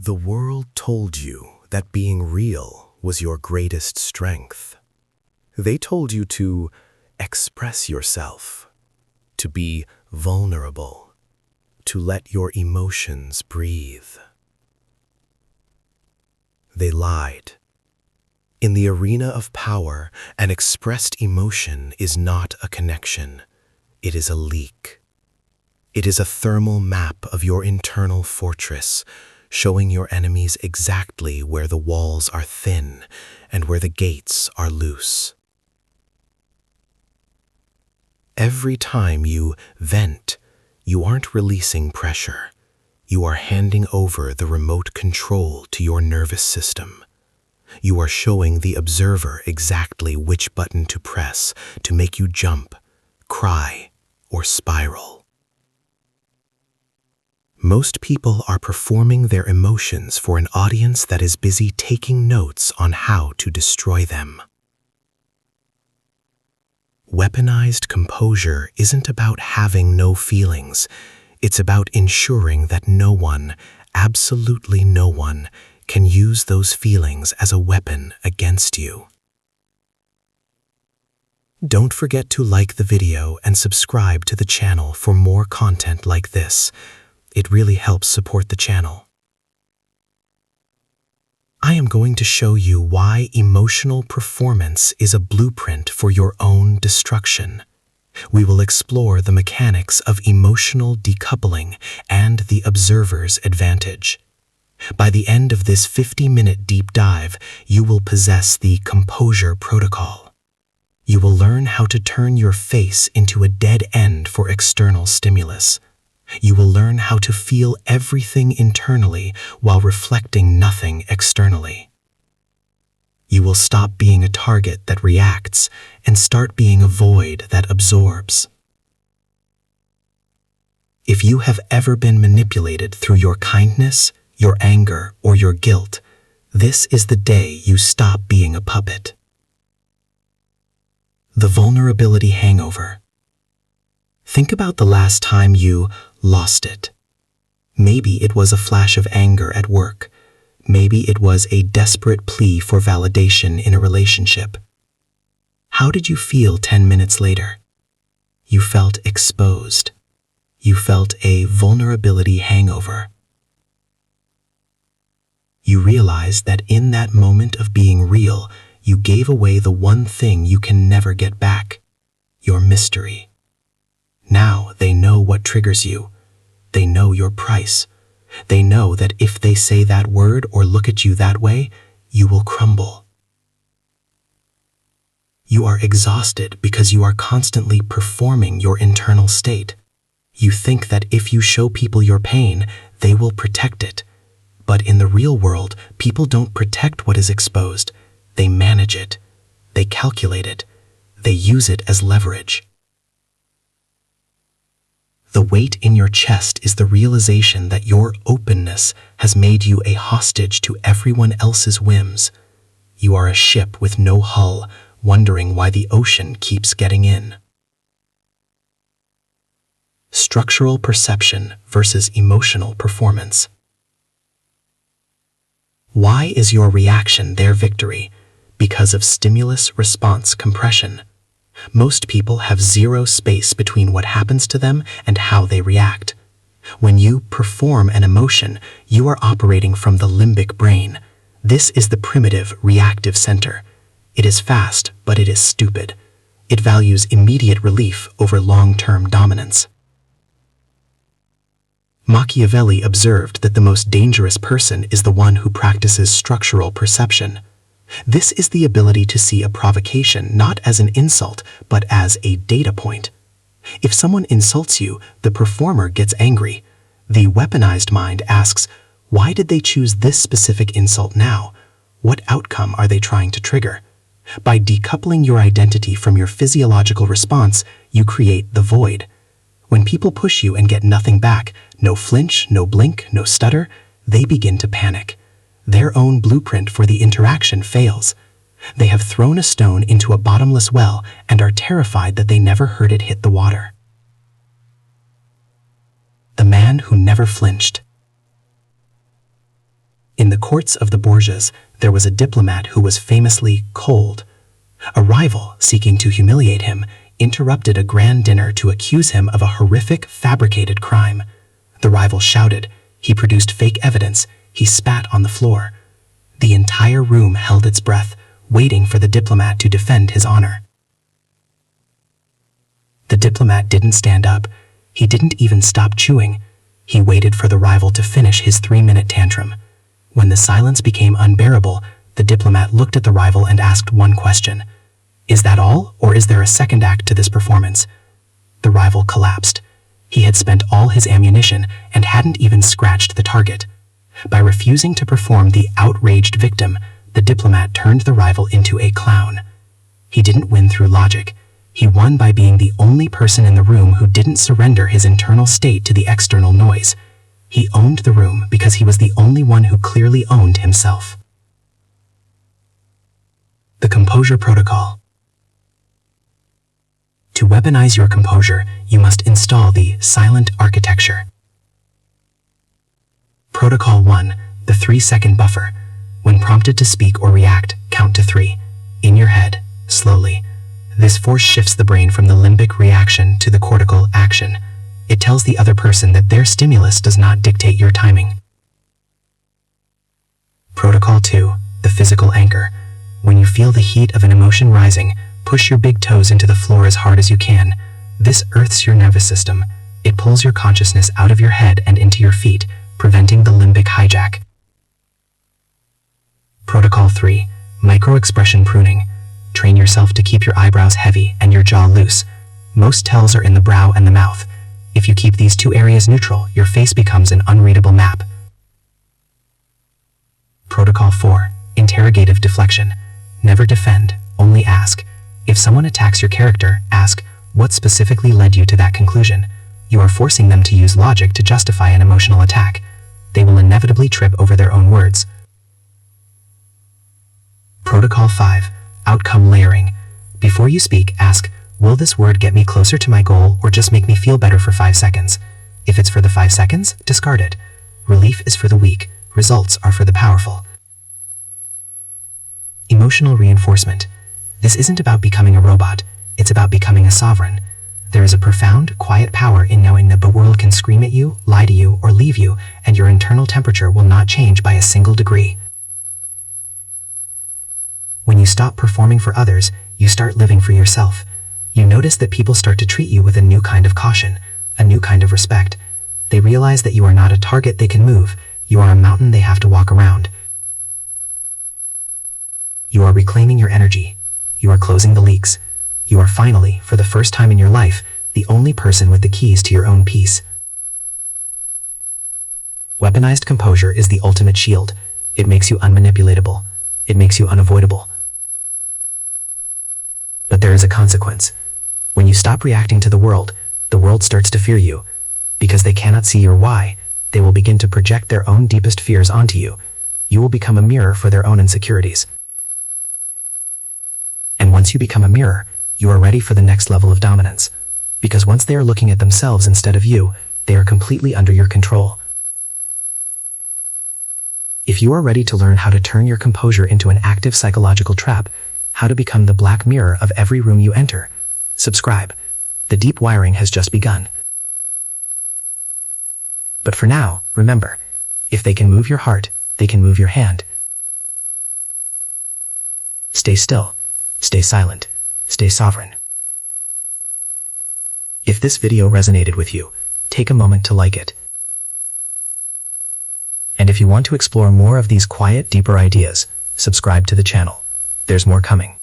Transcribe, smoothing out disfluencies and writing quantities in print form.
The world told you that being real was your greatest strength. They told you to express yourself, to be vulnerable, to let your emotions breathe. They lied. In the arena of power, an expressed emotion is not a connection. It is a leak. It is a thermal map of your internal fortress, showing your enemies exactly where the walls are thin and where the gates are loose. Every time you vent, you aren't releasing pressure. You are handing over the remote control to your nervous system. You are showing the observer exactly which button to press to make you jump, cry, or spiral. Most people are performing their emotions for an audience that is busy taking notes on how to destroy them. Weaponized composure isn't about having no feelings. It's about ensuring that no one, absolutely no one, can use those feelings as a weapon against you. Don't forget to like the video and subscribe to the channel for more content like this. It really helps support the channel. I am going to show you why emotional performance is a blueprint for your own destruction. We will explore the mechanics of emotional decoupling and the observer's advantage. By the end of this 50-minute deep dive, you will possess the Composure protocol. You will learn how to turn your face into a dead end for external stimulus. You will learn how to feel everything internally while reflecting nothing externally. You will stop being a target that reacts and start being a void that absorbs. If you have ever been manipulated through your kindness, your anger, or your guilt, this is the day you stop being a puppet. The vulnerability hangover. Think about the last time you lost it. Maybe it was a flash of anger at work. Maybe it was a desperate plea for validation in a relationship. How did you feel 10 minutes later? You felt exposed. You felt a vulnerability hangover. You realized that in that moment of being real, you gave away the one thing you can never get back, your mystery. Now they know what triggers you. They know your price. They know that if they say that word or look at you that way, you will crumble. You are exhausted because you are constantly performing your internal state. You think that if you show people your pain, they will protect it. But in the real world, people don't protect what is exposed. They manage it. They calculate it. They use it as leverage. The weight in your chest is the realization that your openness has made you a hostage to everyone else's whims. You are a ship with no hull, wondering why the ocean keeps getting in. Structural perception versus emotional performance. Why is your reaction their victory? Because of stimulus-response compression. Most people have zero space between what happens to them and how they react. When you perform an emotion, you are operating from the limbic brain. This is the primitive, reactive center. It is fast, but it is stupid. It values immediate relief over long-term dominance. Machiavelli observed that the most dangerous person is the one who practices structural perception. This is the ability to see a provocation not as an insult, but as a data point. If someone insults you, the performer gets angry. The weaponized mind asks, why did they choose this specific insult now? What outcome are they trying to trigger? By decoupling your identity from your physiological response, you create the void. When people push you and get nothing back, no flinch, no blink, no stutter, they begin to panic. Their own blueprint for the interaction fails. They have thrown a stone into a bottomless well and are terrified that they never heard it hit the water. The man who never flinched. the courts of the Borgias, there was a diplomat who was famously cold. A rival, seeking to humiliate him, interrupted a grand dinner to accuse him of a horrific, fabricated crime. The rival shouted. He produced fake evidence. He spat on the floor. The entire room held its breath, waiting for the diplomat to defend his honor. The diplomat didn't stand up. He didn't even stop chewing. He waited for the rival to finish his 3-minute tantrum. When the silence became unbearable, the diplomat looked at the rival and asked one question. "Is that all, or is there a second act to this performance?" The rival collapsed. He had spent all his ammunition and hadn't even scratched the target. By refusing to perform the outraged victim, the diplomat turned the rival into a clown. He didn't win through logic. He won by being the only person in the room who didn't surrender his internal state to the external noise. He owned the room because he was the only one who clearly owned himself. The Composure Protocol. To weaponize your composure, you must install the silent architecture. Protocol 1, the 3-second buffer. When prompted to speak or react, count to 3. In your head, slowly. This force shifts the brain from the limbic reaction to the cortical action. It tells the other person that their stimulus does not dictate your timing. Protocol 2, the physical anchor. When you feel the heat of an emotion rising, push your big toes into the floor as hard as you can. This earths your nervous system. It pulls your consciousness out of your head and into your feet, preventing the limbic hijack. Protocol 3, micro-expression pruning. Train yourself to keep your eyebrows heavy and your jaw loose. Most tells are in the brow and the mouth. If you keep these 2 areas neutral, your face becomes an unreadable map. Protocol 4, interrogative deflection. Never defend, only ask. If someone attacks your character, ask, what specifically led you to that conclusion? You are forcing them to use logic to justify an emotional attack. They will inevitably trip over their own words. Protocol 5, outcome layering. Before you speak, ask, will this word get me closer to my goal or just make me feel better for 5 seconds? If it's for the 5 seconds, discard it. Relief is for the weak. Results are for the powerful. Emotional reinforcement. This isn't about becoming a robot. It's about becoming a sovereign. There is a profound, quiet power in knowing that the world can scream at you, lie to you, or leave you, and your internal temperature will not change by a single degree. When you stop performing for others, you start living for yourself. You notice that people start to treat you with a new kind of caution, a new kind of respect. They realize that you are not a target they can move. You are a mountain they have to walk around. You are reclaiming your energy. You are closing the leaks. You are finally, for the first time in your life, the only person with the keys to your own peace. Weaponized composure is the ultimate shield. It makes you unmanipulatable. It makes you unavoidable. But there is a consequence. When you stop reacting to the world starts to fear you. Because they cannot see your why, they will begin to project their own deepest fears onto you. You will become a mirror for their own insecurities. And once you become a mirror, you are ready for the next level of dominance. Because once they are looking at themselves instead of you, they are completely under your control. If you are ready to learn how to turn your composure into an active psychological trap, how to become the black mirror of every room you enter, subscribe. The deep wiring has just begun. But for now, remember, if they can move your heart, they can move your hand. Stay still, stay silent, stay sovereign. If this video resonated with you, take a moment to like it. And if you want to explore more of these quiet, deeper ideas, subscribe to the channel. There's more coming.